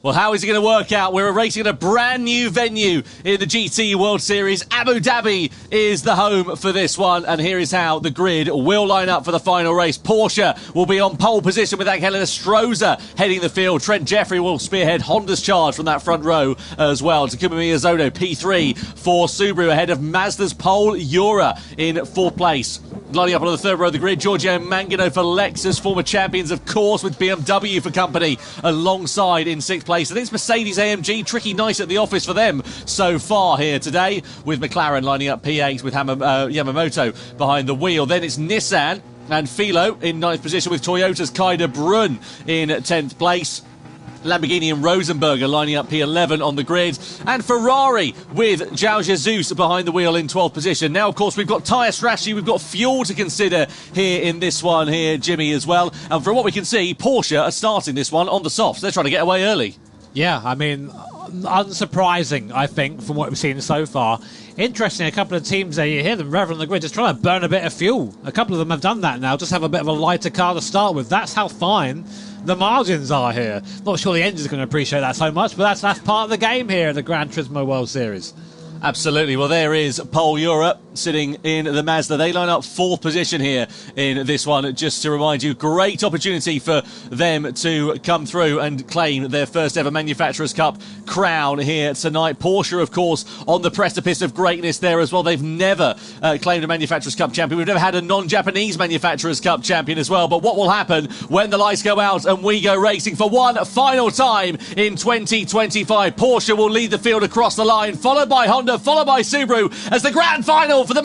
Well, how is it going to work out? We're racing at a brand new venue in the GT World Series. Abu Dhabi is the home for this one, and here is how the grid will line up for the final race. Porsche will be on pole position with Helena Stroza heading the field. Trent Jeffrey will spearhead Honda's charge from that front row as well. Takuma Miyazono, P3 for Subaru, ahead of Mazda's Paul Ura in fourth place. Lining up on the third row of the grid, Giorgio Mangano for Lexus, former champions, of course, with BMW for company alongside in sixth place. And it's Mercedes-AMG, tricky nice at the office for them so far here today, with McLaren lining up P8 with Yamamoto behind the wheel. Then it's Nissan and Philo in ninth position, with Toyota's Kaida Brun in 10th place. Lamborghini and Rosenberger lining up P11 on the grid, and Ferrari with João Jesus behind the wheel in 12th position. Now, of course, we've got tyre strategy, we've got fuel to consider here in this one here, Jimmy, as well. And from what we can see, Porsche are starting this one on the softs. They're trying to get away early. Yeah, I mean, unsurprising, I think, from what we've seen so far. Interesting, a couple of teams there, you hear them rev on the grid, just trying to burn a bit of fuel. A couple of them have done that now, just have a bit of a lighter car to start with. That's how fine the margins are here. Not sure the engine's going to appreciate that so much, but that's part of the game here at the Gran Turismo World Series. Absolutely. Well, there is Paul Ura sitting in the Mazda. They line up fourth position here in this one. Just to remind you, great opportunity for them to come through and claim their first ever Manufacturers Cup crown here tonight. Porsche, of course, on the precipice of greatness there as well. They've never claimed a Manufacturers Cup champion. We've never had a non-Japanese Manufacturers Cup champion as well. But what will happen when the lights go out and we go racing for one final time in 2025? Porsche will lead the field across the line, followed by Honda, followed by Subaru, as the grand final for the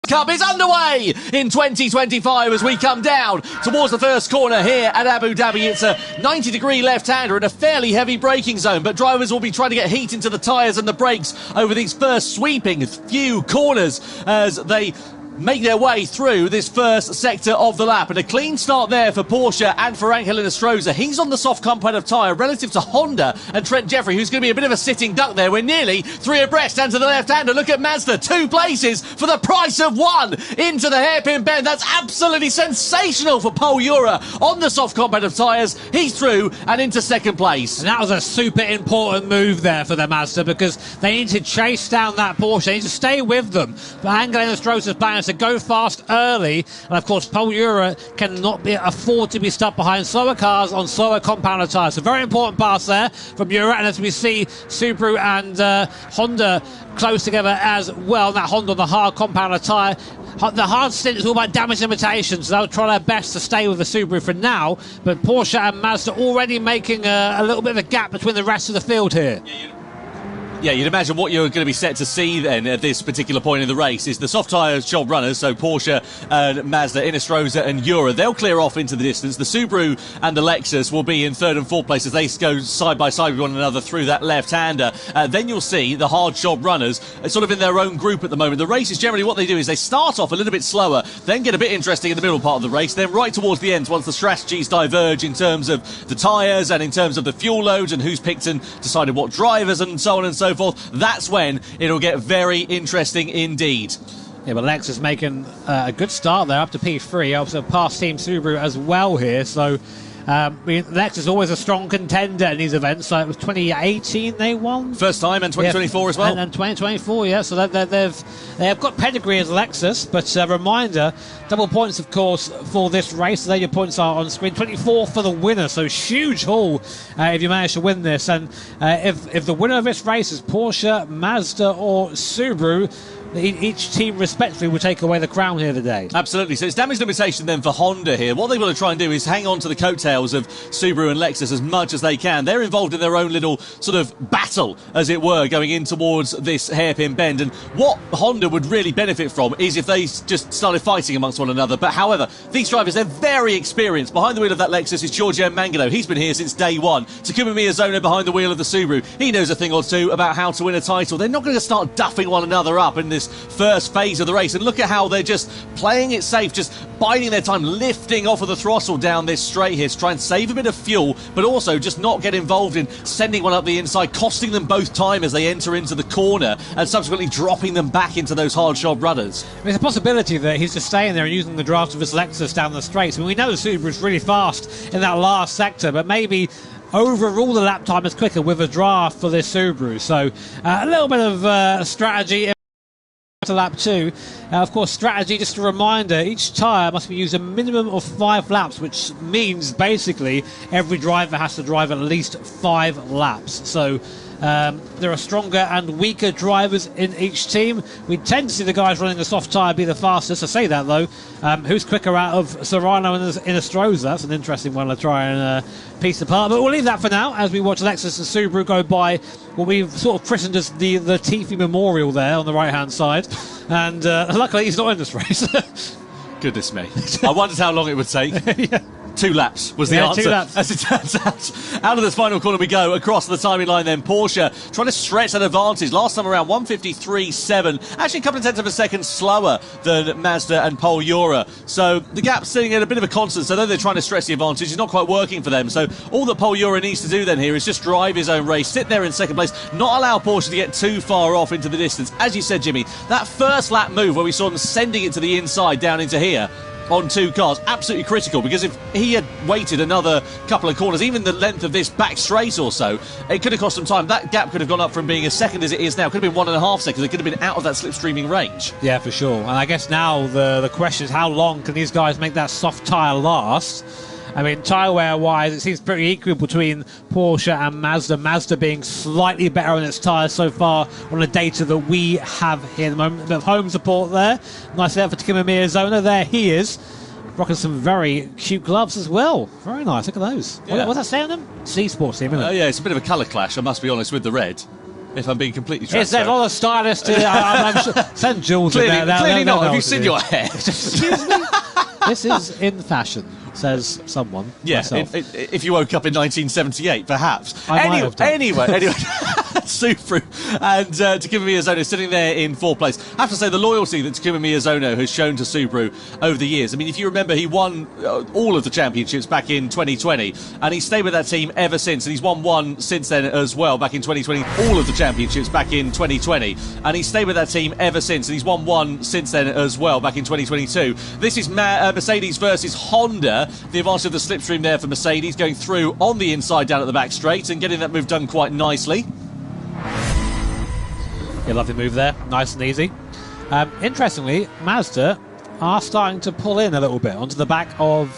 Cup is underway in 2025 as we come down towards the first corner here at Abu Dhabi. It's a 90-degree left-hander in a fairly heavy braking zone, but drivers will be trying to get heat into the tyres and the brakes over these first sweeping few corners as they make their way through this first sector of the lap. And a clean start there for Porsche and for Helena Stroza. He's on the soft compound of tyre relative to Honda and Trent Jeffrey, who's going to be a bit of a sitting duck there. We're nearly three abreast and to the left-hander. Look at Mazda, 2 places for the price of 1 into the hairpin bend. That's absolutely sensational for Paul Ura on the soft compound of tyres. He's through and into second place. And that was a super important move there for the Mazda, because they need to chase down that Porsche. They need to stay with them. But Helena Stroza's plan to go fast early, and of course Paul Ura cannot afford to be stuck behind slower cars on slower compounder tyres. So very important pass there from Ura, and as we see Subaru and Honda close together as well. That Honda on the hard compounder tyre. The hard stint is all about damage limitations, so they'll try their best to stay with the Subaru for now, but Porsche and Mazda already making a little bit of a gap between the rest of the field here. Yeah, you'd imagine what you're going to be set to see then at this particular point in the race is the soft tyre job runners, so Porsche and Mazda, Stroza and Ura. They'll clear off into the distance. The Subaru and the Lexus will be in third and fourth place as they go side by side with one another through that left-hander. Then you'll see the hard job runners sort of in their own group at the moment. The race is generally what they do is they start off a little bit slower, then get a bit interesting in the middle part of the race, then right towards the end, once the strategies diverge in terms of the tyres and in terms of the fuel loads and who's picked and decided what drivers and so on and so forth, that's when it'll get very interesting indeed. Yeah, but Lexus making a good start there up to P3, also past Team Subaru as well here, so Lexus is always a strong contender in these events. So it was 2018 they won. First time, and 2024 as well. And 2024, yeah. So they've got pedigree as Lexus. But reminder, double points, of course, for this race. So there your points are on screen. 24 for the winner. So huge haul if you manage to win this. And if the winner of this race is Porsche, Mazda or Subaru, each team respectively will take away the crown here today. Absolutely. So it's damage limitation then for Honda here. What they want to try and do is hang on to the coattails of Subaru and Lexus as much as they can. They're involved in their own little sort of battle, as it were, going in towards this hairpin bend. And what Honda would really benefit from is if they just started fighting amongst one another. But however, these drivers, they're very experienced. Behind the wheel of that Lexus is Giorgio Mangano. He's been here since day one. Takuma Miyazono behind the wheel of the Subaru. He knows a thing or two about how to win a title. They're not going to start duffing one another up in this first phase of the race, and look at how they're just playing it safe, just biding their time, lifting off of the throttle down this straight here to try and save a bit of fuel, but also just not get involved in sending one up the inside, costing them both time as they enter into the corner and subsequently dropping them back into those hard shod rudders. There's a possibility that he's just staying there and using the draft of his Lexus down the straight. I mean, we know the Subaru is really fast in that last sector, but maybe overall the lap time is quicker with a draft for this Subaru. So a little bit of strategy to lap 2. Of course, strategy, just a reminder, each tyre must be used a minimum of 5 laps, which means basically every driver has to drive at least 5 laps. So there are stronger and weaker drivers in each team. We tend to see the guys running the soft tyre be the fastest. I say that though. Who's quicker out of Serrano and Inestrosa? That's an interesting one to try and piece apart. But we'll leave that for now as we watch Lexus and Subaru go by what we've sort of christened as the Tiffy Memorial there on the right-hand side. And luckily he's not in this race. Goodness me. I wondered how long it would take. Yeah. 2 laps was the answer. 2 laps. As it turns out of this final corner we go, across the timing line then. Porsche trying to stretch that advantage. Last time around 153.7, actually a couple of tenths of a second slower than Mazda and Pol Ura. So the gap's sitting at a bit of a constant, so though they're trying to stretch the advantage, it's not quite working for them. So all that Pol Ura needs to do then here is just drive his own race, sit there in second place, not allow Porsche to get too far off into the distance. As you said, Jimmy, that first lap move where we saw them sending it to the inside down into here on 2 cars, absolutely critical, because if he had waited another couple of corners, even the length of this back straight or so, it could have cost them time. That gap could have gone up from being a second as it is now, could have been 1.5 seconds. It could have been out of that slipstreaming range. Yeah, for sure. And I guess now the question is, how long can these guys make that soft tyre last? I mean, tyre wear wise, it seems pretty equal between Porsche and Mazda. Mazda being slightly better on its tyres so far on the data that we have here at the moment. A bit of home support there. Nice there for Takuma Miyazono. There he is, rocking some very cute gloves as well. Very nice. Look at those. Yeah. What's that say on them? C Sports team, isn't it? Yeah, it's a bit of a colour clash, I must be honest, with the red. If I'm being completely transparent. Is there a lot of stylists? I'm sure. Send Jules Clearly, in there. clearly not. Have you seen your hair? Excuse me? This is in fashion, says someone. Yeah, if you woke up in 1978, perhaps. I might have done. Anyway, Subaru and Takuma Miyazono sitting there in 4th place. I have to say, the loyalty that Takuma Miyazono has shown to Subaru over the years. I mean, if you remember, he won all of the championships back in 2020, and he's stayed with that team ever since, and he's won one since then as well, back in 2020. All of the championships back in 2020, and he's stayed with that team ever since, and he's won one since then as well, back in 2022. This is Mercedes versus Honda. The advantage of the slipstream there for Mercedes, going through on the inside down at the back straight and getting that move done quite nicely. Yeah, lovely move there. Nice and easy. Interestingly, Mazda are starting to pull in a little bit onto the back of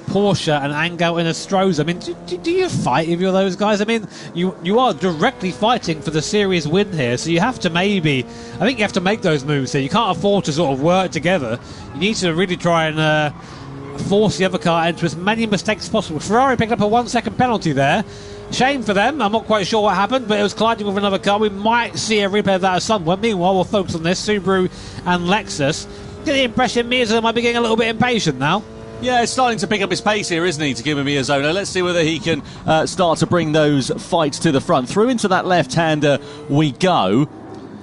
Porsche and Angel and Inestrosa. I mean, do you fight if you're those guys? I mean, you are directly fighting for the series win here, so you have to I think you have to make those moves here. You can't afford to sort of work together. You need to really try and force the other car into as many mistakes as possible. Ferrari picked up a 1-second penalty there. Shame for them. I'm not quite sure what happened, but it was colliding with another car. We might see a replay of that at some point. Meanwhile, we'll focus on this, Subaru and Lexus. Get the impression Miyazono might be getting a little bit impatient now. Yeah, it's starting to pick up his pace here, isn't he, to give him Miyazono? Let's see whether he can start to bring those fights to the front. Through into that left-hander we go.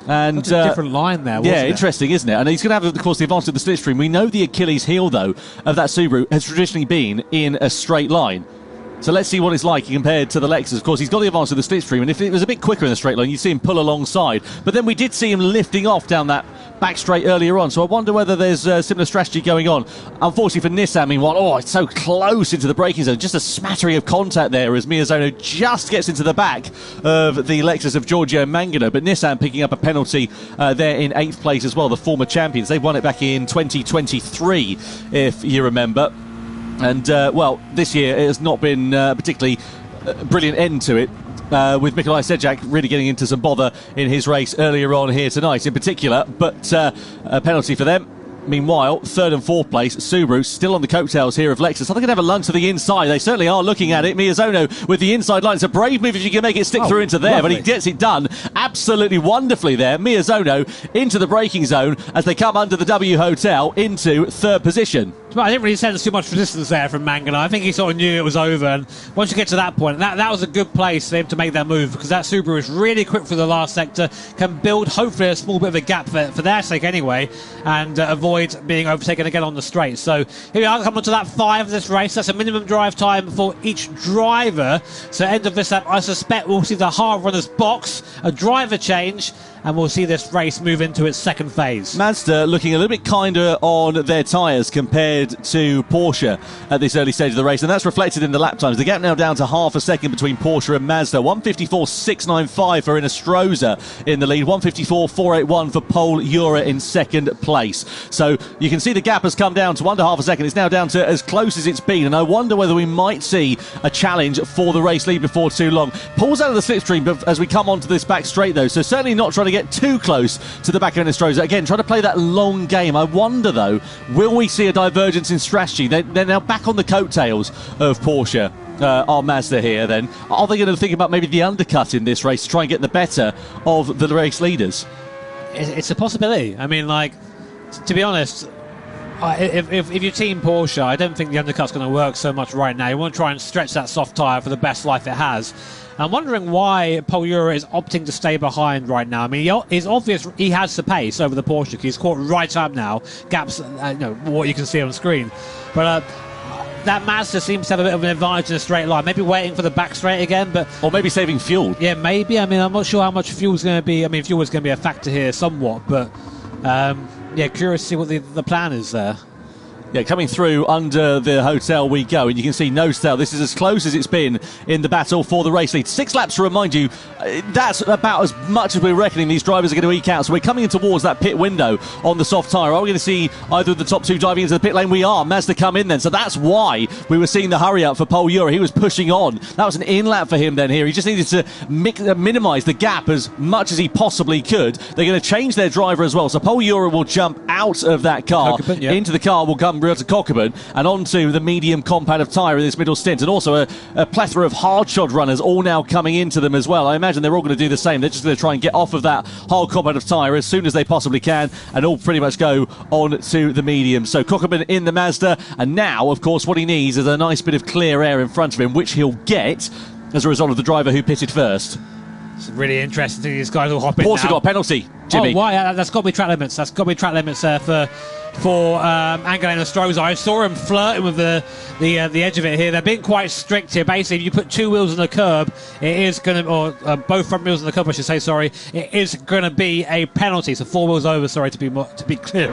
And a different line there, wasn't it? Interesting, isn't it? And he's going to have, of course, the advantage of the slipstream. We know the Achilles heel, though, of that Subaru has traditionally been in a straight line. So let's see what it's like compared to the Lexus. Of course, he's got the advantage of the slipstream, and if it was a bit quicker in the straight line, you'd see him pull alongside. But then we did see him lifting off down that back straight earlier on, so I wonder whether there's a similar strategy going on. Unfortunately for Nissan, meanwhile, it's so close into the braking zone. Just a smattering of contact there as Miyazono just gets into the back of the Lexus of Giorgio Mangano. But Nissan picking up a penalty there in 8th place as well, the former champions. They won it back in 2023, if you remember. And, this year it has not been particularly brilliant end to it, with Mikolaj Sejak really getting into some bother in his race earlier on here tonight in particular. But a penalty for them. Meanwhile, 3rd and 4th place, Subaru still on the coattails here of Lexus. I think they'd have a lunge to the inside. They certainly are looking at it. Miyazono with the inside line. It's a brave move if you can make it stick through into there, lovely. but he gets it done absolutely wonderfully there. Miyazono into the braking zone as they come under the W Hotel into 3rd position. Well, I didn't really sense too much resistance there from Mangano. I think he sort of knew it was over, and once you get to that point, that was a good place for him to make that move, because that Subaru is really quick for the last sector, can build hopefully a small bit of a gap for their sake anyway, and avoid being overtaken again on the straight. So here we are, coming to lap 5 of this race. That's a minimum drive time for each driver. So end of this lap, I suspect we'll see the hard runners box, a driver change, and we'll see this race move into its second phase. Mazda looking a little bit kinder on their tyres compared to Porsche at this early stage of the race, and that's reflected in the lap times. The gap now down to half a second between Porsche and Mazda. 1:54.695 for Inestrosa in the lead, 1:54.481 for Pol Ura in second place. So you can see the gap has come down to under half a second. It's now down to as close as it's been, and I wonder whether we might see a challenge for the race lead before too long. Paul's out of the slipstream but as we come onto this back straight, though, so certainly not trying to get too close to the back of Inestrosa. Again, trying to play that long game. I wonder, though, will we see a divergence in strategy? They're now back on the coattails of Porsche. Are Mazda here then? Are they going to think about maybe the undercut in this race to try and get the better of the race leaders? It's a possibility. I mean, like, to be honest, if you team Porsche, I don't think the undercut's going to work so much right now. You want to try and stretch that soft tyre for the best life it has. I'm wondering why Pol Ura is opting to stay behind right now. I mean, it's obvious he has the pace over the Porsche. He's caught right up now. Gaps, what you can see on screen. But that Mazda seems to have a bit of an advantage in a straight line. Maybe waiting for the back straight again, but or maybe saving fuel. Yeah, maybe. I mean, I'm not sure how much fuel's going to be. I mean, fuel is going to be a factor here somewhat, but yeah, curious to see what the plan is there. Yeah, coming through under the hotel we go, and you can see nose tail. This is as close as it's been in the battle for the race lead. 6 laps to remind you, that's about as much as we're reckoning these drivers are going to eke out. So we're coming in towards that pit window on the soft tyre. Are we going to see either of the top two driving into the pit lane? We are. Mazda come in then. So that's why we were seeing the hurry up for Pol Ura. He was pushing on. That was an in lap for him then here. He just needed to minimise the gap as much as he possibly could. They're going to change their driver as well. So Pol Ura will jump out of that car. Into the car will come to Cockburn and onto the medium compound of tyre in this middle stint, and also a plethora of hard shod runners all now coming into them as well. I imagine they're all going to do the same. They're just going to try and get off of that hard compound of tyre as soon as they possibly can, and all pretty much go on to the medium. So Cockburn in the Mazda, and now of course what he needs is a nice bit of clear air in front of him, which he'll get as a result of the driver who pitted first. It's really interesting to see these guys all hop in now. Porsche got a penalty, Jimmy. Oh, why? That's got to be track limits. That's got to be track limits there for Angel Inestrosa. I saw him flirting with the edge of it here. They're being quite strict here. Basically, if you put 2 wheels on the curb, it is going to, or both front wheels on the curb, I should say, sorry, it is going to be a penalty. So 4 wheels over, sorry, to be clear.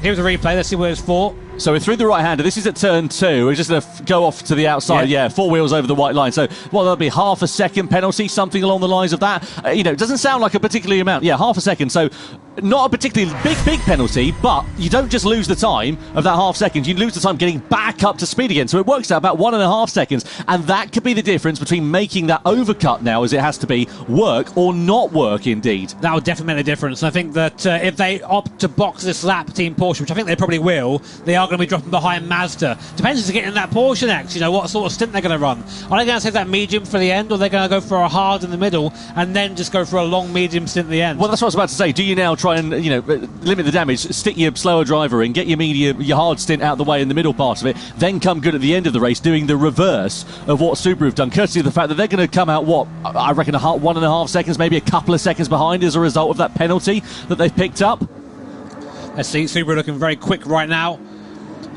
Here's a replay. Let's see what it's for. So we're through the right-hander. This is at turn 2. We're just going to go off to the outside. Yeah, 4 wheels over the white line. So, that'll be half a second penalty, something along the lines of that. It doesn't sound like a particularly amount. Yeah, half a second. So not a particularly big penalty, but you don't just lose the time of that half second. You lose the time getting back up to speed again. So it works out about 1.5 seconds. And that could be the difference between making that overcut now, as it has to be, work or not work indeed. That would definitely make a difference. I think that if they opt to box this lap, Team Porsche, which I think they probably will, they are going to be dropping behind Mazda. Depends if they get in that Porsche next, what sort of stint they're going to run. Are they going to save that medium for the end, or they're going to go for a hard in the middle and then just go for a long medium stint at the end? Well, that's what I was about to say. Do you now try and, limit the damage, stick your slower driver in, get your medium, your hard stint out the way in the middle part of it, then come good at the end of the race, doing the reverse of what Subaru have done, courtesy of the fact that they're going to come out, I reckon 1.5 seconds, maybe a couple of seconds behind as a result of that penalty that they've picked up. Let's see, Subaru looking very quick right now.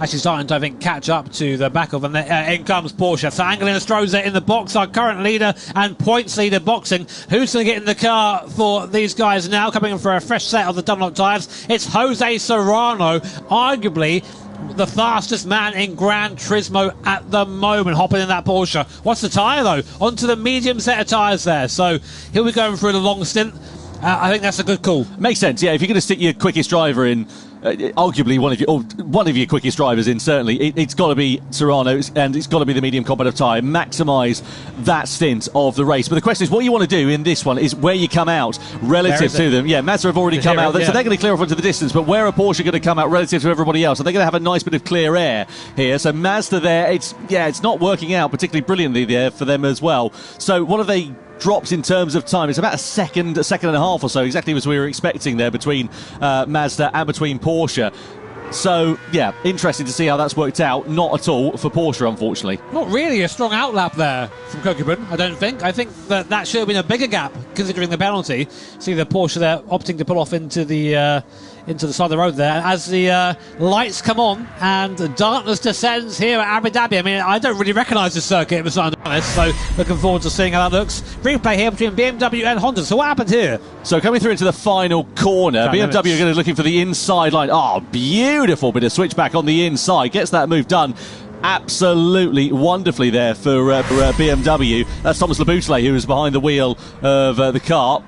Actually starting to, I think, catch up to the back of them. In comes Porsche. So Angel Inestrosa in the box, our current leader and points leader boxing. Who's going to get in the car for these guys now? Coming in for a fresh set of the Dunlop tyres. It's Jose Serrano, arguably the fastest man in Gran Turismo at the moment, hopping in that Porsche. What's the tyre, though? Onto the medium set of tyres there. So he'll be going through the long stint. I think that's a good call. Makes sense, yeah. If you're going to stick your quickest driver in, arguably one of your quickest drivers in, certainly it's got to be Serrano, and it's got to be the medium combat of tyre. Maximise that stint of the race. But the question is, what you want to do in this one is where you come out relative to them. Yeah, Mazda have already come out, so they're going to clear off into the distance. But where are Porsche going to come out relative to everybody else? Are they going to have a nice bit of clear air here? So Mazda there, it's not working out particularly brilliantly there for them as well. So what have they dropped in terms of time? It's about a second and a half or so, exactly as we were expecting there between Mazda and between Porsche. So, yeah, interesting to see how that's worked out. Not at all for Porsche, unfortunately. Not really a strong outlap there from Cockburn, I don't think. I think that should have been a bigger gap, considering the penalty. See the Porsche there opting to pull off into the into the side of the road there. As the lights come on and darkness descends here at Abu Dhabi. I mean, I don't really recognise the circuit, if I'm honest, so looking forward to seeing how that looks. Replay here between BMW and Honda. So what happened here? So coming through into the final corner, BMW are going to be looking for the inside line. Oh, beautiful bit of switchback on the inside. Gets that move done absolutely wonderfully there for BMW. That's Thomas Laboutelet, who was behind the wheel of the car.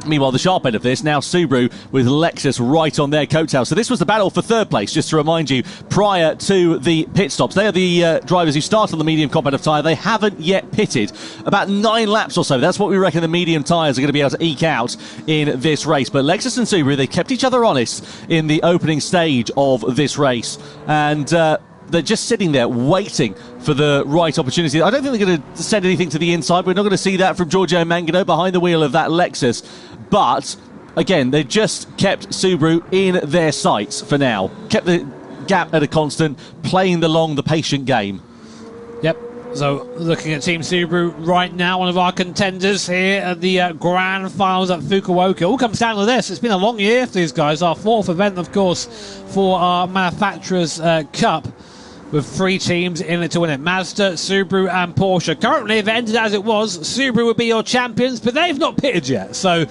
Meanwhile, the sharp end of this, now Subaru with Lexus right on their coattails. So this was the battle for third place, just to remind you, prior to the pit stops. They are the drivers who start on the medium competitive tyre. They haven't yet pitted. About 9 laps or so. That's what we reckon the medium tyres are going to be able to eke out in this race. But Lexus and Subaru, they kept each other honest in the opening stage of this race. And they're just sitting there waiting for the right opportunity. I don't think they're going to send anything to the inside. We're not going to see that from Giorgio Mangano behind the wheel of that Lexus. But, again, they just kept Subaru in their sights for now. Kept the gap at a constant, playing the patient game. Yep. So, looking at Team Subaru right now, one of our contenders here at the Grand Finals at Fukuoka. It all comes down to this. It's been a long year for these guys. Our 4th event, of course, for our Manufacturers' Cup, with 3 teams in it to win it. Mazda, Subaru and Porsche. Currently, if it ended as it was, Subaru would be your champions, but they've not pitted yet, so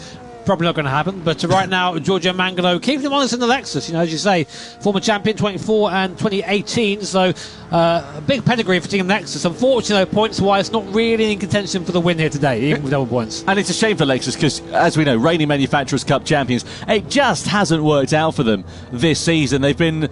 probably not going to happen. But right now, Giorgio Mangano keeping them honest in the Lexus. You know, as you say, former champion 24 and 2018, so a big pedigree for Team Lexus. Unfortunately, points-wise, not really in contention for the win here today, even with double points. And it's a shame for Lexus because, as we know, reigning Manufacturers' Cup champions, it just hasn't worked out for them this season. They've been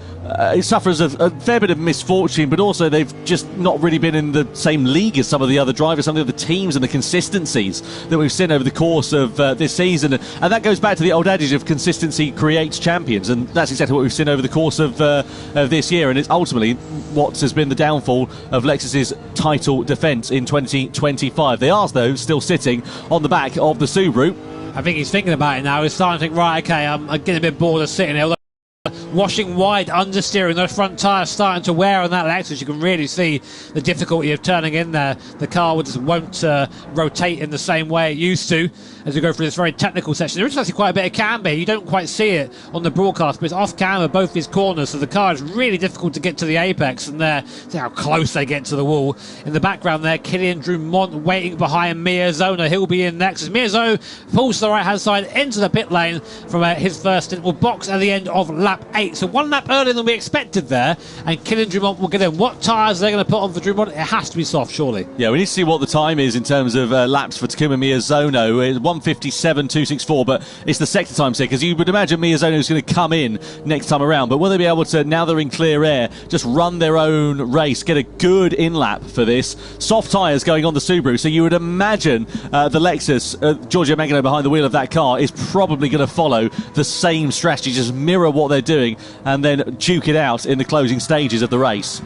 sufferers of a fair bit of misfortune, but also they've just not really been in the same league as some of the other drivers, some of the other teams, and the consistencies that we've seen over the course of this season. And that goes back to the old adage of consistency creates champions, and that's exactly what we've seen over the course of this year, and it's ultimately what has been the downfall of Lexus's title defence in 2025. They are, though, still sitting on the back of the Subaru. I think he's thinking about it now. He's starting to think, right, okay, I'm getting a bit bored of sitting here. Washing wide, understeering, those front tyres starting to wear on that Lexus. You can really see the difficulty of turning in there. The car just won't rotate in the same way it used to as we go through this very technical section. There is actually quite a bit of camber. You don't quite see it on the broadcast, but it's off camber both these corners, so the car is really difficult to get to the apex, and there, see how close they get to the wall. In the background there, Kylian Drumont waiting behind Miyazono. He'll be in next as Miyazono pulls to the right hand side into the pit lane from his first stint. Will box at the end of lap 8. So 1 lap earlier than we expected there, and Kylian Drumont will get in. What tyres are they going to put on for Drumont? It has to be soft, surely. Yeah, we need to see what the time is in terms of laps for Takuma Miyazono. It's 1:57.264, but it's the sector times here, because you would imagine Miyazono is going to come in next time around. But will they be able to, now they're in clear air, just run their own race, get a good in-lap for this? Soft tyres going on the Subaru, so you would imagine the Lexus, Giorgio Mangano behind the wheel of that car, is probably going to follow the same strategy, just mirror what they're doing and then duke it out in the closing stages of the race.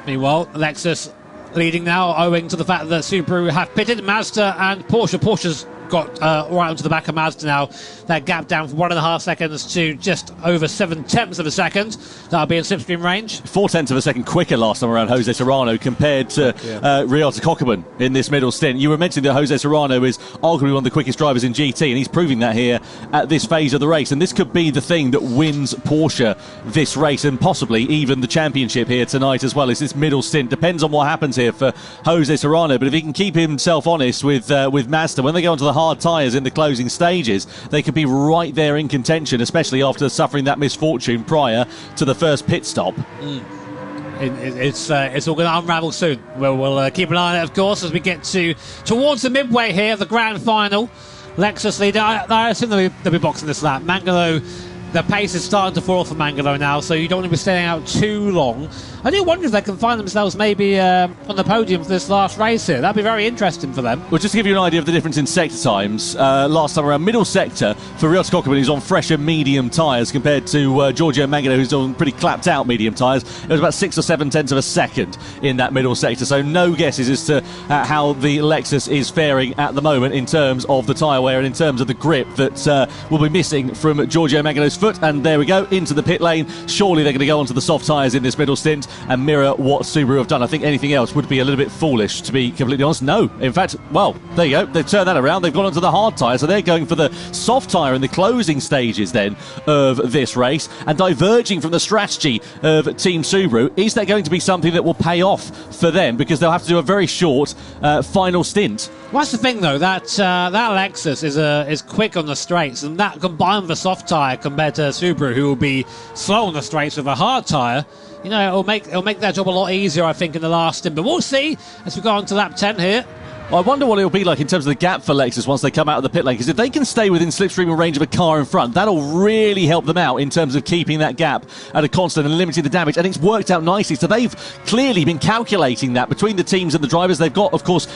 Meanwhile, Lexus leading now, owing to the fact that Subaru have pitted. Mazda and Porsche. Porsche's got right onto the back of Mazda now. That gap down from 1.5 seconds to just over 7/10 of a second. That'll be in slipstream range. 4/10 of a second quicker last time around Jose Serrano compared to Ryota Kokubun in this middle stint. You were mentioning that Jose Serrano is arguably one of the quickest drivers in GT, and he's proving that here at this phase of the race. And this could be the thing that wins Porsche this race, and possibly even the championship here tonight as well. Is this middle stint? Depends on what happens here for Jose Serrano, but if he can keep himself honest with Mazda, when they go onto the hard tyres in the closing stages, they could be right there in contention, especially after suffering that misfortune prior to the first pit stop. It's all going to unravel soon. We'll keep an eye on it, of course, as we get towards the midway here of the grand final. Lexus leader. I assume they'll be boxing this lap. Mangano, the pace is starting to fall off for Mangano now, so you don't want to be staying out too long. I do wonder if they can find themselves maybe on the podium for this last race here. That'd be very interesting for them. Well, just to give you an idea of the difference in sector times, last time around, middle sector for Ryota Kokubun, who's on fresher medium tyres, compared to Giorgio Mangano, who's on pretty clapped out medium tyres. It was about 6 or 7/10 of a second in that middle sector, so no guesses as to how the Lexus is faring at the moment in terms of the tyre wear and in terms of the grip that will be missing from Giorgio Mangano's foot, and there we go, into the pit lane. Surely they're going to go onto the soft tyres in this middle stint and mirror what Subaru have done. I think anything else would be a little bit foolish, to be completely honest. No, in fact, well, there you go. They've turned that around. They've gone onto the hard tyre, so they're going for the soft tyre in the closing stages then of this race, and diverging from the strategy of Team Subaru. Is that going to be something that will pay off for them, because they'll have to do a very short final stint? Well, that's the thing, though, that Lexus is quick on the straights, and that combined with a soft tyre compared to Subaru, who will be slow on the straights with a hard tyre, you know, it'll make their job a lot easier, I think, in the last stint. But we'll see as we go on to lap 10 here. I wonder what it'll be like in terms of the gap for Lexus once they come out of the pit lane, because if they can stay within slipstreaming range of a car in front, that'll really help them out in terms of keeping that gap at a constant and limiting the damage, and it's worked out nicely. So they've clearly been calculating that between the teams and the drivers. They've got, of course,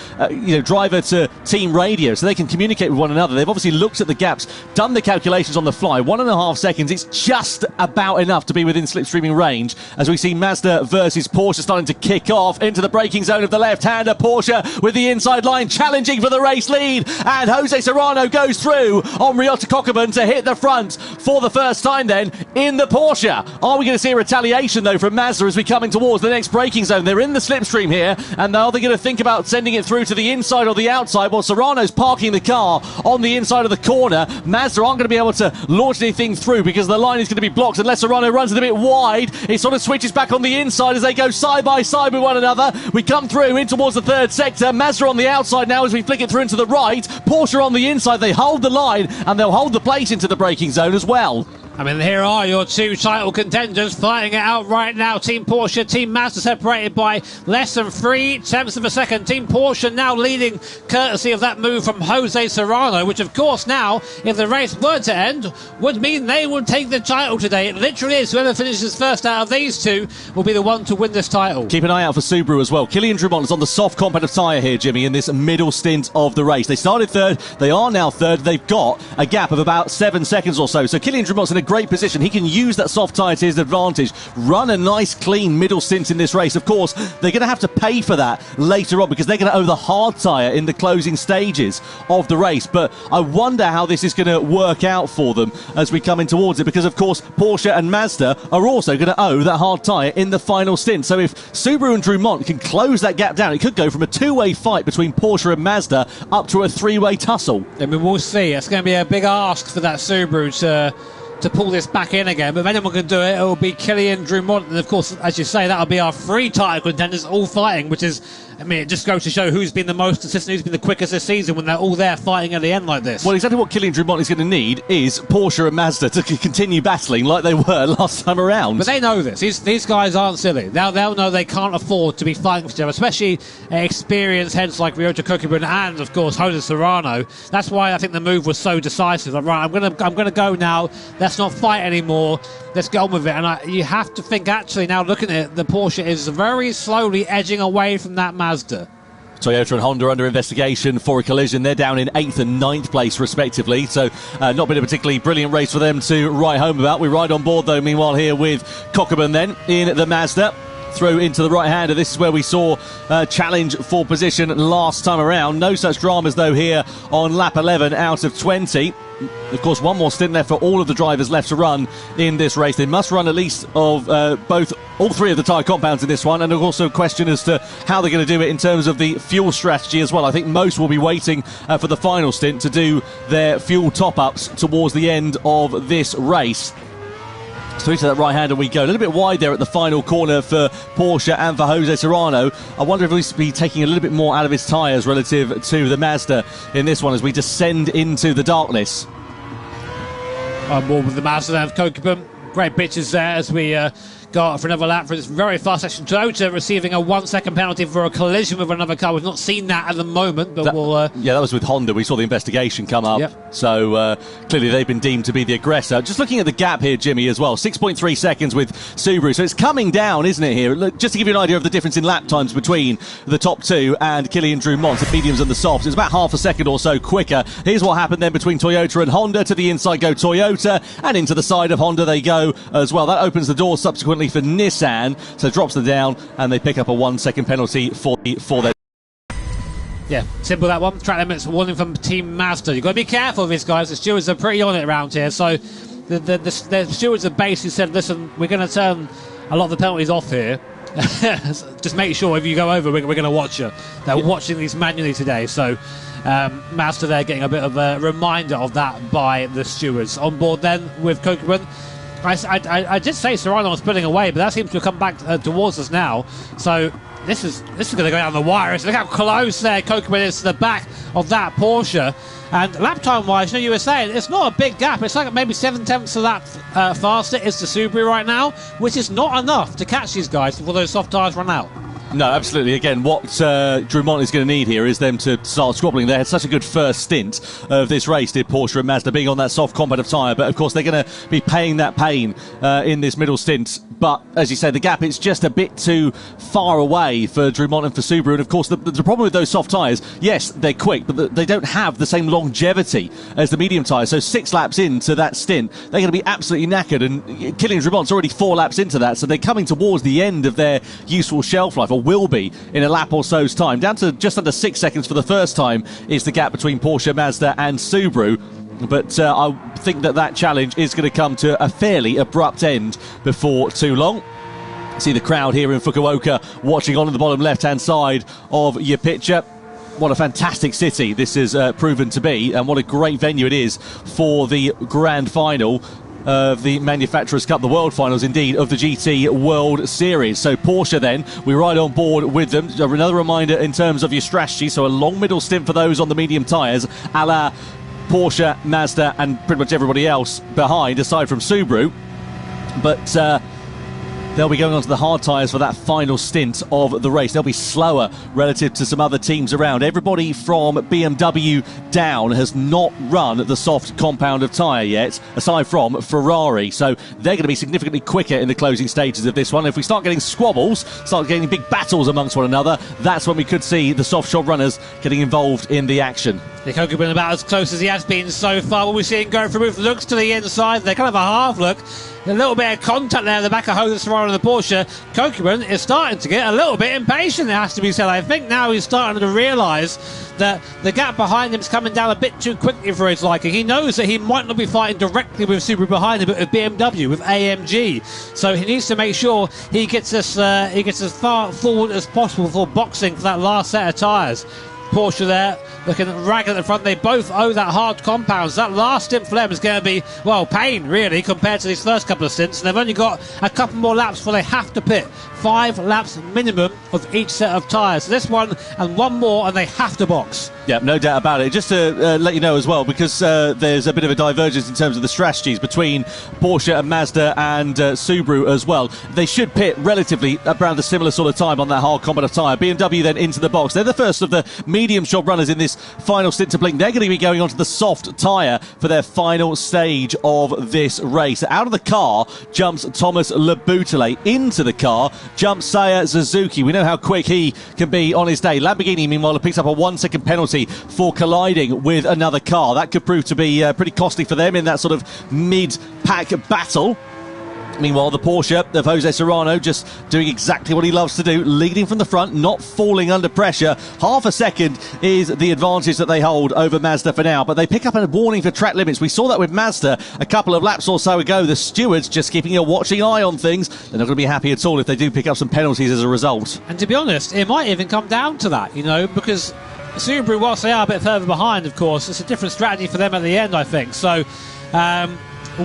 driver to team radio, so they can communicate with one another. They've obviously looked at the gaps, done the calculations on the fly. 1.5 seconds, it's just about enough to be within slipstreaming range, as we see Mazda versus Porsche starting to kick off into the braking zone of the left-hander. Porsche with the inside line, challenging for the race lead, and Jose Serrano goes through on Ryota Kokubun to hit the front for the first time then in the Porsche. Are we going to see a retaliation though from Mazda as we come in towards the next braking zone? They're in the slipstream here, and are they going to think about sending it through to the inside or the outside? Well, Serrano's parking the car on the inside of the corner. Mazda aren't going to be able to launch anything through because the line is going to be blocked unless Serrano runs it a bit wide. It sort of switches back on the inside as they go side by side with one another. We come through in towards the third sector. Mazda on the outside now as we flick it through into the right. Porsche on the inside. They hold the line and they'll hold the place into the braking zone as well. I mean, here are your two title contenders fighting it out right now. Team Porsche, Team Mazda separated by less than 0.3 of a second. Team Porsche now leading courtesy of that move from Jose Serrano, which of course now, if the race were to end, would mean they would take the title today. It literally is. Whoever finishes first out of these two will be the one to win this title. Keep an eye out for Subaru as well. Kylian Drumont is on the soft competitive tyre here, Jimmy, in this middle stint of the race. They started third. They are now third. They've got a gap of about 7 seconds or so. So Kylian Drumont's in a great position. He can use that soft tyre to his advantage, run a nice clean middle stint in this race. Of course, they're going to have to pay for that later on because they're going to owe the hard tyre in the closing stages of the race. But I wonder how this is going to work out for them as we come in towards it, because of course Porsche and Mazda are also going to owe that hard tyre in the final stint. So if Subaru and Drumont can close that gap down, it could go from a two-way fight between Porsche and Mazda up to a three-way tussle. I mean, we'll see. It's going to be a big ask for that Subaru to pull this back in again, but if anyone can do it, it will be Kylian Drumont, and of course, as you say, that'll be our 3 title contenders all fighting, which is, I mean, it just goes to show who's been the most consistent, who's been the quickest this season when they're all there fighting at the end like this. Well, exactly what Kylian Drumont is going to need is Porsche and Mazda to continue battling like they were last time around. But they know this. These guys aren't silly. They'll know they can't afford to be fighting for each other, especially experienced heads like Ryota Kokubun and, of course, Jose Serrano. That's why I think the move was so decisive. Like, right, I'm gonna go now. Let's not fight anymore. Let's get on with it. And you have to think, actually, now looking at it, the Porsche is very slowly edging away from that Mazda. Toyota and Honda under investigation for a collision. They're down in 8th and 9th place respectively, so not been a particularly brilliant race for them to write home about. We ride on board though meanwhile here with Kokubun then in the Mazda. Through into the right-hander. This is where we saw challenge for position last time around. No such dramas though here on lap 11 out of 20. Of course, one more stint left for all of the drivers left to run in this race. They must run at least of all 3 of the tyre compounds in this one, and also a question as to how they're going to do it in terms of the fuel strategy as well. I think most will be waiting for the final stint to do their fuel top-ups towards the end of this race. Through to that right-hander we go. A little bit wide there at the final corner for Porsche and for Jose Serrano. I wonder if he'll be taking a little bit more out of his tyres relative to the Mazda in this one as we descend into the darkness. On board with the Mazda and Kokubun. Great pictures there as we go out for another lap for this very fast section. Toyota receiving a 1-second penalty for a collision with another car. We've not seen that at the moment, but we'll... Yeah, that was with Honda. We saw the investigation come up. Yep. So clearly they've been deemed to be the aggressor. Just looking at the gap here, Jimmy, as well. 6.3 seconds with Subaru. So it's coming down, isn't it, here? Look, just to give you an idea of the difference in lap times between the top 2 and Kylian Drumont, the mediums and the softs. It's about half a second or so quicker. Here's what happened then between Toyota and Honda. To the inside go Toyota, and into the side of Honda they go as well. That opens the door subsequently for Nissan, so drops them down, and they pick up a 1-second penalty for their... Yeah, simple that one. Track limits warning from Team Mazda. You've got to be careful of this, guys. The stewards are pretty on it around here, so the stewards have basically said, listen, we're going to turn a lot of the penalties off here. Just make sure if you go over, we're going to watch you. They're watching these manually today. So Mazda there getting a bit of a reminder of that by the stewards. On board then with Kokeman. I did say Serrano was pulling away, but that seems to have come back towards us now. So this is going to go down the wire. Look how close there Kokeman is to the back of that Porsche. And lap time wise, you were saying it's not a big gap. It's like maybe 7/10 of lap faster is the Subaru right now, which is not enough to catch these guys before those soft tyres run out. No, absolutely. Again, what Drummond is going to need here is them to start squabbling. They had such a good first stint of this race, did Porsche and Mazda, being on that soft competitive tyre. But, of course, they're going to be paying that pain in this middle stint. But, as you say, the gap, it's just a bit too far away for Drummond and for Subaru. And, of course, the problem with those soft tyres, yes, they're quick, but they don't have the same longevity as the medium tyres. So 6 laps into that stint, they're going to be absolutely knackered. And Kylian Drummond's already 4 laps into that. So they're coming towards the end of their useful shelf life, or will be in a lap or so's time. Down to just under 6 seconds for the first time is the gap between Porsche, Mazda and Subaru. But I think that challenge is going to come to a fairly abrupt end before too long. See the crowd here in Fukuoka watching on the bottom left-hand side of your picture. What a fantastic city this has proven to be, and what a great venue it is for the grand final of the Manufacturers' Cup, the World Finals indeed of the GT World Series. So Porsche then, we ride on board with them. Another reminder in terms of your strategy, so a long middle stint for those on the medium tyres, a la Porsche, Mazda and pretty much everybody else behind aside from Subaru. But they'll be going on to the hard tyres for that final stint of the race. They'll be slower relative to some other teams around. Everybody from BMW down has not run the soft compound of tyre yet, aside from Ferrari. So they're going to be significantly quicker in the closing stages of this one. If we start getting squabbles, start getting big battles amongst one another, that's when we could see the soft shod runners getting involved in the action. Nick Hogan been about as close as he has been so far. What we see him go for move looks to the inside. They're kind of a half look. A little bit of contact there at the back of Hogan Serrano and the Porsche. Kokeman is starting to get a little bit impatient, it has to be said. I think now he's starting to realise that the gap behind him is coming down a bit too quickly for his liking. He knows that he might not be fighting directly with Subaru behind him, but with BMW, with AMG. So he needs to make sure he gets as far forward as possible before boxing for that last set of tyres. Porsche there looking ragged at the front. They both owe that hard compounds. That last stint for them is going to be, well, pain really compared to these first couple of stints, and they've only got a couple more laps before they have to pit. 5 laps minimum of each set of tyres. So this one and one more and they have to box. Yeah, no doubt about it. Just to let you know as well, because there's a bit of a divergence in terms of the strategies between Porsche and Mazda and Subaru as well. They should pit relatively around a similar sort of time on that hard compound tyre. BMW then into the box. They're the first of the medium shod runners in this final stint to blink. They're going to be going onto the soft tyre for their final stage of this race. Out of the car jumps Thomas Lebutele. Into the car jumps Saya Suzuki. We know how quick he can be on his day. Lamborghini, meanwhile, picks up a 1-second penalty for colliding with another car. That could prove to be pretty costly for them in that sort of mid-pack battle. Meanwhile, the Porsche of Jose Serrano just doing exactly what he loves to do, leading from the front, not falling under pressure. Half a second is the advantage that they hold over Mazda for now, but they pick up a warning for track limits. We saw that with Mazda a couple of laps or so ago. The stewards just keeping a watching eye on things. They're not going to be happy at all if they do pick up some penalties as a result. And to be honest, it might even come down to that, because Subaru, whilst they are a bit further behind, of course, it's a different strategy for them at the end, I think. So,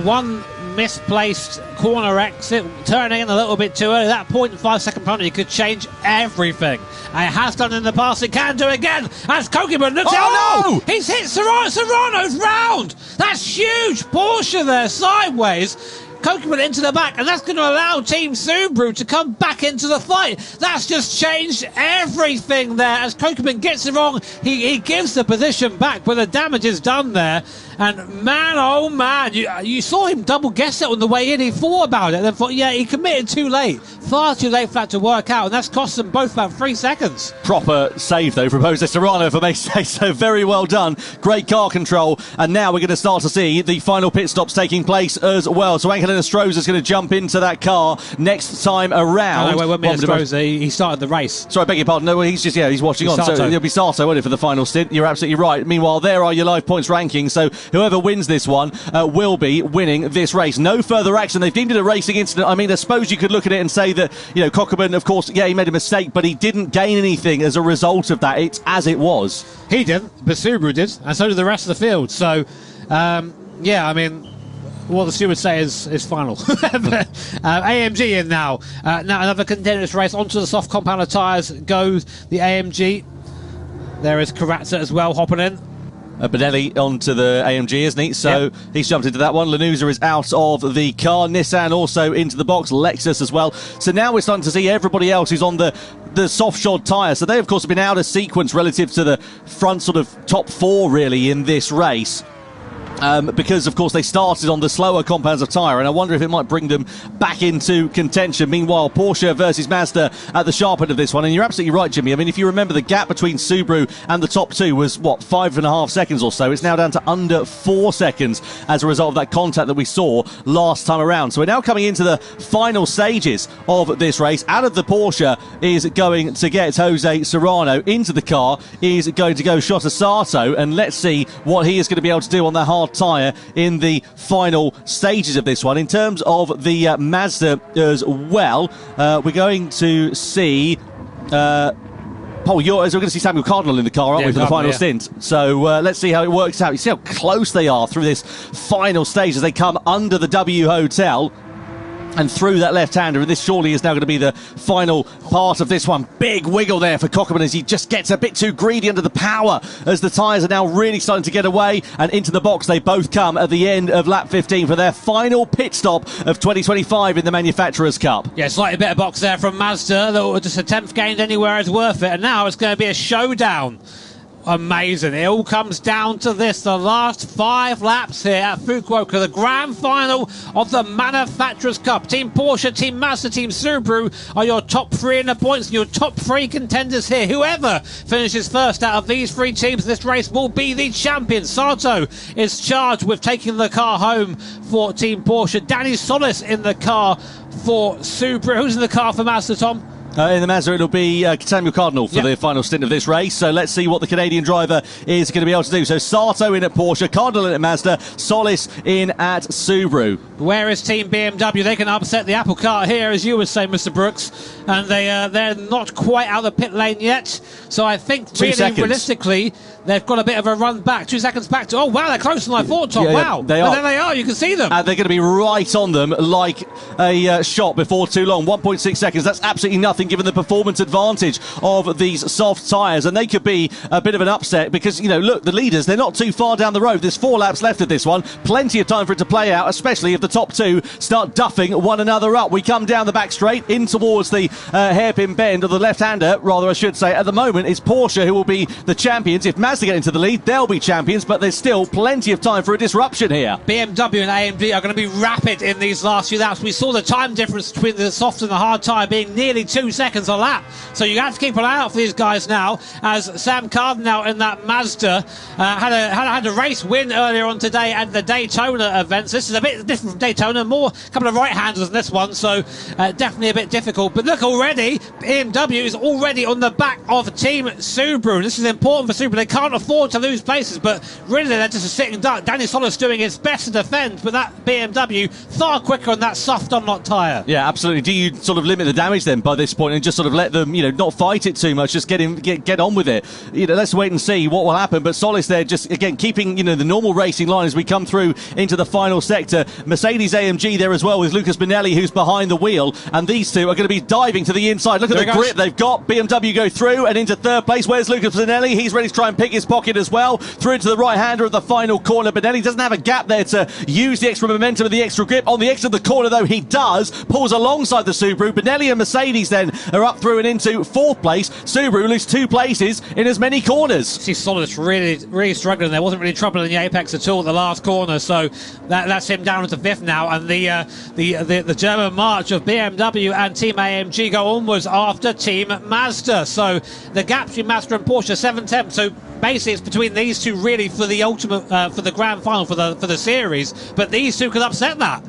one misplaced corner exit, turning in a little bit too early. That 0.5-second penalty could change everything. And it has done in the past. It can do again. As Kokeman looks out. No! He's hit Serrano's round. That's huge. Porsche there sideways. Kokeman into the back, and that's going to allow Team Subaru to come back into the fight. That's just changed everything there. As Kokeman gets it wrong, he gives the position back, but the damage is done there. And man, oh man, you saw him double guess it on the way in. He thought about it, then thought, yeah, he committed too late. Far too late for that to work out, and that's cost them both about 3 seconds. Proper save, though, from Jose Serrano, if I may say so. Very well done. Great car control. And now we're going to start to see the final pit stops taking place as well. So Angel Estroza's going to jump into that car next time around. Oh, no, wait, Estroza, he started the race. Sorry, I beg your pardon. No, he's watching on. Sato. So it'll be Sato, won't it, for the final stint? You're absolutely right. Meanwhile, there are your live points rankings. So whoever wins this one will be winning this race. No further action. They've deemed it a racing incident. I mean, I suppose you could look at it and say that, Cockerman, of course, he made a mistake, but he didn't gain anything as a result of that. It's as it was. He didn't, but Subaru did, and so did the rest of the field. So, I mean, what the stewards say is final. AMG in now. Now another continuous race onto the soft compound of tyres goes the AMG. There is Karatza as well hopping in. Benelli onto the AMG, isn't he? So he's jumped into that one. Lanuza is out of the car. Nissan also into the box. Lexus as well. So now we're starting to see everybody else who's on the soft shod tyre. So they, of course, have been out of sequence relative to the front sort of top four, really, in this race. Because, of course, they started on the slower compounds of tyre, and I wonder if it might bring them back into contention. Meanwhile, Porsche versus Mazda at the sharp end of this one, and you're absolutely right, Jimmy. I mean, if you remember, the gap between Subaru and the top two was, 5.5 seconds or so. It's now down to under 4 seconds as a result of that contact that we saw last time around. So we're now coming into the final stages of this race. Out of the Porsche is going to get Jose Serrano. Into the car is going to go Shota Sato, and let's see what he is going to be able to do on that hard tyre in the final stages of this one. In terms of the Mazda as well, we're going to see we're going to see Samuel Cardinal in the car, aren't we, for the final stint? So let's see how it works out. You see how close they are through this final stage as they come under the W Hotel and through that left-hander, and this surely is now going to be the final part of this one. Big wiggle there for Cockerman as he just gets a bit too greedy under the power as the tyres are now really starting to get away, and into the box they both come at the end of lap 15 for their final pit stop of 2025 in the Manufacturers' Cup. Yeah, slightly better box there from Mazda. Just a 10th gained anywhere is worth it, and now it's going to be a showdown. Amazing. It all comes down to this. The last 5 laps here at Fukuoka, the grand final of the Manufacturers' Cup. Team Porsche, Team Mazda, Team Subaru are your top 3 in the points, and your top 3 contenders here. Whoever finishes first out of these 3 teams in this race will be the champion. Sato is charged with taking the car home for Team Porsche. Danny Solis in the car for Subaru. Who's in the car for Mazda, Tom? In the Mazda, it'll be Samuel Cardinal for the final stint of this race. So let's see what the Canadian driver is going to be able to do. So Sato in at Porsche, Cardinal in at Mazda, Solis in at Subaru. Where is Team BMW? They can upset the apple cart here, as you would say, Mr. Brooks. And they're not quite out of the pit lane yet. So I think realistically, they've got a bit of a run back. 2 seconds back to... Oh, wow, they're closer than I thought, Tom. Wow. They are. But there they are. You can see them. They're going to be right on them like a shot before too long. 1.6 seconds. That's absolutely nothing given the performance advantage of these soft tyres. And they could be a bit of an upset because, look, the leaders, they're not too far down the road. There's 4 laps left of this one. Plenty of time for it to play out, especially if the top 2 start duffing one another up. We come down the back straight in towards the hairpin bend of the left-hander, rather I should say. At the moment, it's Porsche who will be the champions. If Mazda get into the lead, they'll be champions, but there's still plenty of time for a disruption here. BMW and AMG are going to be rapid in these last few laps. We saw the time difference between the soft and the hard tyre being nearly 2 seconds a lap. So you have to keep an eye out for these guys now, as Sam Cardinal in that Mazda had a race win earlier on today at the Daytona events. This is a bit different from Daytona, more a couple of right-handers in this one, so definitely a bit difficult. But look, already BMW is already on the back of Team Subaru. This is important for Subaru. They can't afford to lose places, but really they're just a sitting duck. Danny Solis doing his best to defend, but that BMW far quicker on that soft unlock tyre. Yeah, absolutely. Do you sort of limit the damage then by this point and just sort of let them, not fight it too much, just get on with it? Let's wait and see what will happen. But Solis there just, again, keeping, the normal racing line as we come through into the final sector. Mercedes AMG there as well with Lucas Benelli, who's behind the wheel, and these two are going to be diving to the inside. Look at the grip they've got. BMW go through and into third place. Where's Lucas Benelli? He's ready to try and pick his pocket as well. Through into the right-hander of the final corner. Benelli doesn't have a gap there to use the extra momentum and the extra grip. On the exit of the corner, though, he does. Pulls alongside the Subaru. Benelli and Mercedes then are up through and into fourth place. Subaru lose 2 places in as many corners. See Solis really struggling there. Wasn't really troubling the apex at all at the last corner, so that's him down into 5th now. And the German march of BMW and Team AMG go onwards after Team Mazda. So the gap between Mazda and Porsche 7-10. So basically it's between these two really for the ultimate for the grand final for the series, but these two could upset that.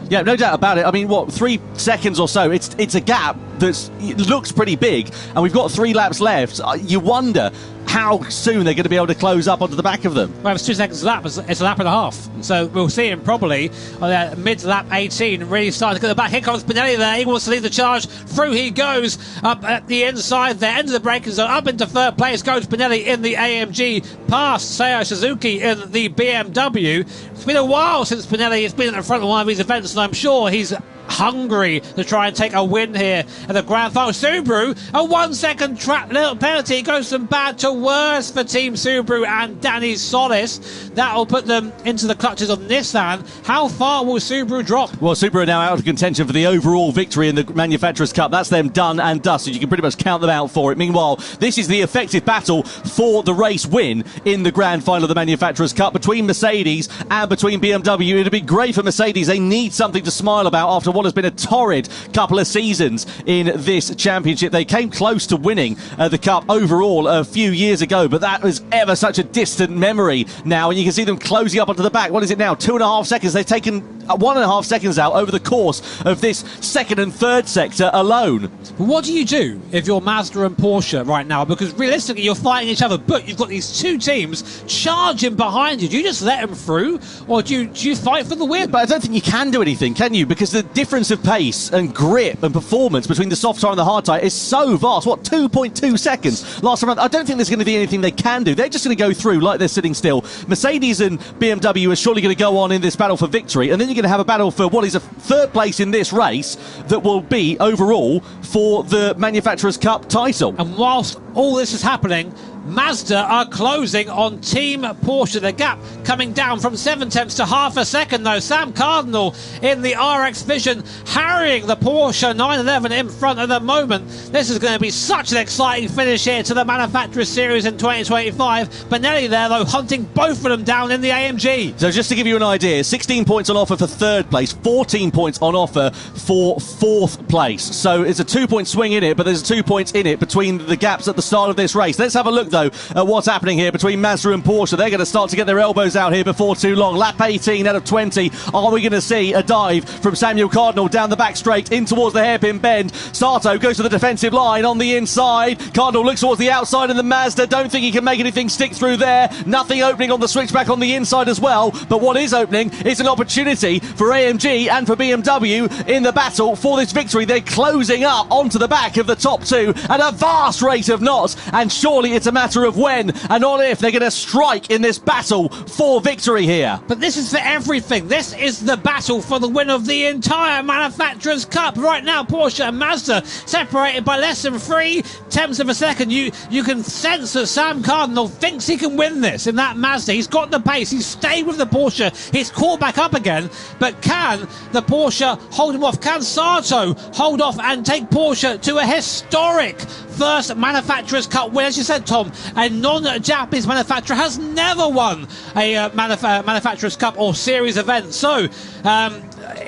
Yeah, no doubt about it. I mean, what, 3 seconds or so? It's a gap that looks pretty big, and we've got 3 laps left. You wonder how soon they're going to be able to close up onto the back of them. Well, it's 2 seconds a lap. It's a lap and a half. So we'll see him probably on mid-lap 18, really starting to get the back. Here comes Spinelli there. He wants to lead the charge. Through he goes up at the inside there, end of the braking zone. Up into third place goes Spinelli in the AMG, past Seiya Suzuki in the BMW. It's been a while since Spinelli has been at the front of one of these events, and I'm sure he's hungry to try and take a win here at the Grand Final. Subaru, a 1 second track little penalty, goes from bad to worse for Team Subaru and Danny Solis. That'll put them into the clutches of Nissan. How far will Subaru drop? Well, Subaru are now out of contention for the overall victory in the Manufacturers' Cup. That's them done and dusted. You can pretty much count them out for it. Meanwhile, this is the effective battle for the race win in the Grand Final of the Manufacturers' Cup between Mercedes and between BMW. It'll be great for Mercedes. They need something to smile about after what has been a torrid couple of seasons in this championship. They came close to winning the Cup overall a few years ago, but that was ever such a distant memory now, and you can see them closing up onto the back. What is it now? 2.5 seconds. They've taken 1.5 seconds out over the course of this second and third sector alone. What do you do if you're Mazda and Porsche right now? Because realistically, you're fighting each other, but you've got these two teams charging behind you. Do you just let them through, or do you fight for the win? But I don't think you can do anything, can you? Because the difference of pace and grip and performance between the soft tyre and the hard tyre is so vast. What, 2.2 seconds last time? I don't think there's going to be anything they can do. They're just going to go through like they're sitting still. Mercedes and BMW are surely going to go on in this battle for victory, and then you're going to have a battle for what is a third place in this race that will be overall for the Manufacturers' Cup title. And whilst all this is happening, Mazda are closing on Team Porsche. The gap coming down from 7/10 to half a second, though. Sam Cardinal in the RX Vision harrying the Porsche 911 in front at the moment. This is going to be such an exciting finish here to the Manufacturers Series in 2025. Benelli there, though, hunting both of them down in the AMG. So just to give you an idea, 16 points on offer for third place, 14 points on offer for fourth place. So it's a 2-point swing in it, but there's 2 points in it between the gaps at the start of this race. Let's have a look, though, at what's happening here between Mazda and Porsche. They're going to start to get their elbows out here before too long. Lap 18 out of 20. Are we going to see a dive from Samuel Cardinal down the back straight in towards the hairpin bend? Sato goes to the defensive line on the inside. Cardinal looks towards the outside and the Mazda. Don't think he can make anything stick through there. Nothing opening on the switchback on the inside as well. But what is opening is an opportunity for AMG and for BMW in the battle for this victory. They're closing up onto the back of the top two at a vast rate of knots, and surely it's a matter of when and not if they're going to strike in this battle for victory here. But this is for everything. This is the battle for the win of the entire Manufacturers' Cup. Right now, Porsche and Mazda separated by less than 0.3 of a second. You can sense that Sam Cardinal thinks he can win this in that Mazda. He's got the pace. He's stayed with the Porsche. He's caught back up again. But can the Porsche hold him off? Can Sato hold off and take Porsche to a historic first Manufacturers' Cup win? As you said, Tom, a non-Japanese manufacturer has never won a Manufacturers' Cup or series event. So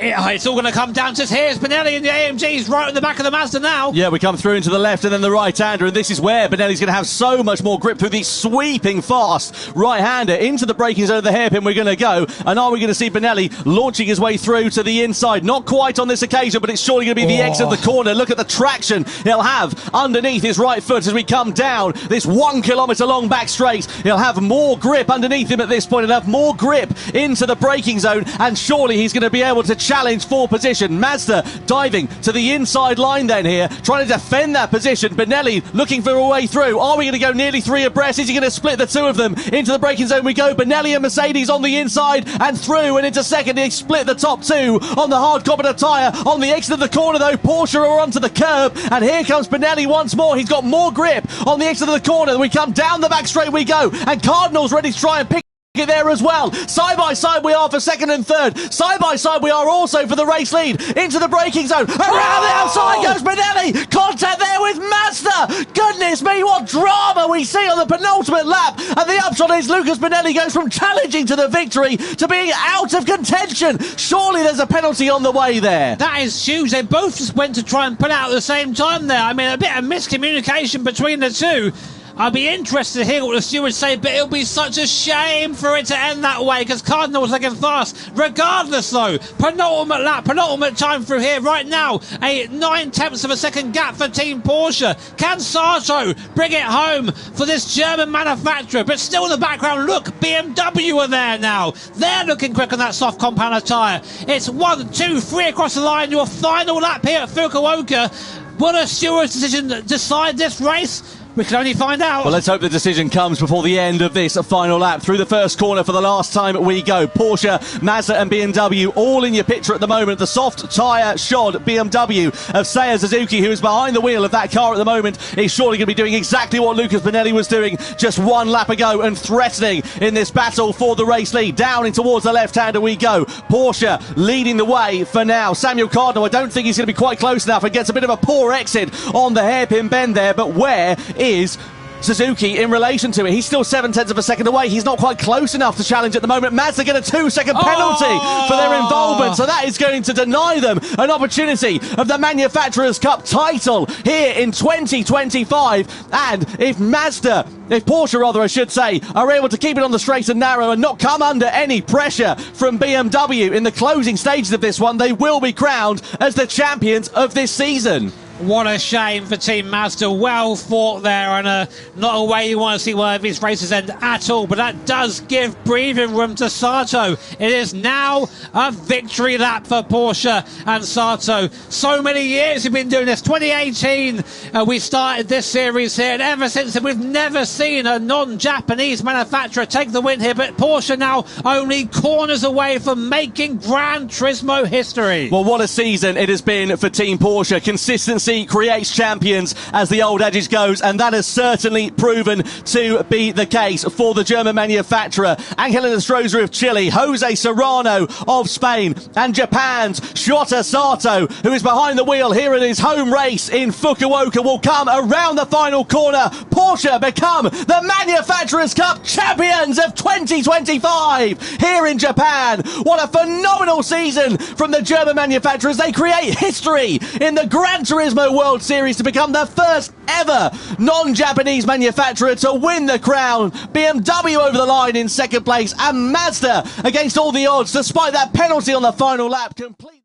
it's all going to come down to here's Benelli in the AMGs right at the back of the Mazda now. Yeah, we come through into the left and then the right-hander, and this is where Benelli's going to have so much more grip through the sweeping fast right-hander into the braking zone of the hairpin. We're going to go, and are we going to see Benelli launching his way through to the inside? Not quite on this occasion, but it's surely going to be the exit of the corner. Look at the traction he'll have underneath his right foot as we come down this 1 kilometre long back straight. He'll have more grip underneath him at this point. He'll have more grip into the braking zone, and surely he's going to be able to challenge for position. Mazda diving to the inside line then here, trying to defend that position. Benelli looking for a way through. Are we going to go nearly 3 abreast? Is he going to split the two of them? Into the braking zone we go. Benelli and Mercedes on the inside and through and into second. They split the top two on the hard copper tyre. On the exit of the corner though, Porsche are onto the curb, and here comes Benelli once more. He's got more grip on the exit of the corner. We come down the back straight we go, and Cardinal's ready to try and pick it there as well. Side by side we are for second and third. Side by side we are also for the race lead. Into the braking zone. Around the outside goes Benelli. Contact there with Mazda. Goodness me, what drama we see on the penultimate lap. And the upshot is Lucas Benelli goes from challenging to the victory to being out of contention. Surely there's a penalty on the way there. That is huge. They both just went to try and put out at the same time there. I mean, a bit of miscommunication between the two. I'd be interested to hear what the stewards say, but it'll be such a shame for it to end that way because Cardinal was looking fast. Regardless, though, penultimate lap, penultimate time through here right now. A 9/10 of a second gap for Team Porsche. Can Sato bring it home for this German manufacturer? But still in the background, look, BMW are there now. They're looking quick on that soft compounder tyre. It's 1, 2, 3 across the line. Your final lap here at Fukuoka. Will a steward's decision decide this race? We can only find out. Well, let's hope the decision comes before the end of this final lap. Through the first corner for the last time we go. Porsche, Mazda and BMW all in your picture at the moment. The soft tyre shod BMW of Seiya Suzuki, who is behind the wheel of that car at the moment, is surely going to be doing exactly what Lucas Bonelli was doing just one lap ago and threatening in this battle for the race lead. Down in towards the left-hander we go. Porsche leading the way for now. Samuel Cardinal, I don't think he's going to be quite close enough and gets a bit of a poor exit on the hairpin bend there, but where is Suzuki in relation to it? He's still 0.7 of a second away. He's not quite close enough to challenge at the moment. Mazda get a 2-second penalty for their involvement, so that is going to deny them an opportunity of the Manufacturers' Cup title here in 2025. And if Porsche rather I should say, are able to keep it on the straight and narrow and not come under any pressure from BMW in the closing stages of this one, they will be crowned as the champions of this season. What a shame for Team Mazda. Well fought there, and not a way you want to see one of these races end at all, but that does give breathing room to Sato. It is now a victory lap for Porsche and Sato. So many years we've been doing this. 2018 we started this series here, and ever since then we've never seen a non-Japanese manufacturer take the win here, but Porsche now only corners away from making Gran Turismo history. Well, what a season it has been for Team Porsche. Consistency creates champions, as the old adage goes, and that has certainly proven to be the case for the German manufacturer. Angel Estrada of Chile, Jose Serrano of Spain, and Japan's Shota Sato, who is behind the wheel here in his home race in Fukuoka, will come around the final corner. Porsche become the Manufacturers' Cup champions of 2025 here in Japan. What a phenomenal season from the German manufacturers. They create history in the Gran Turismo World Series to become the first ever non-Japanese manufacturer to win the crown. BMW over the line in second place, and Mazda against all the odds, despite that penalty on the final lap, complete.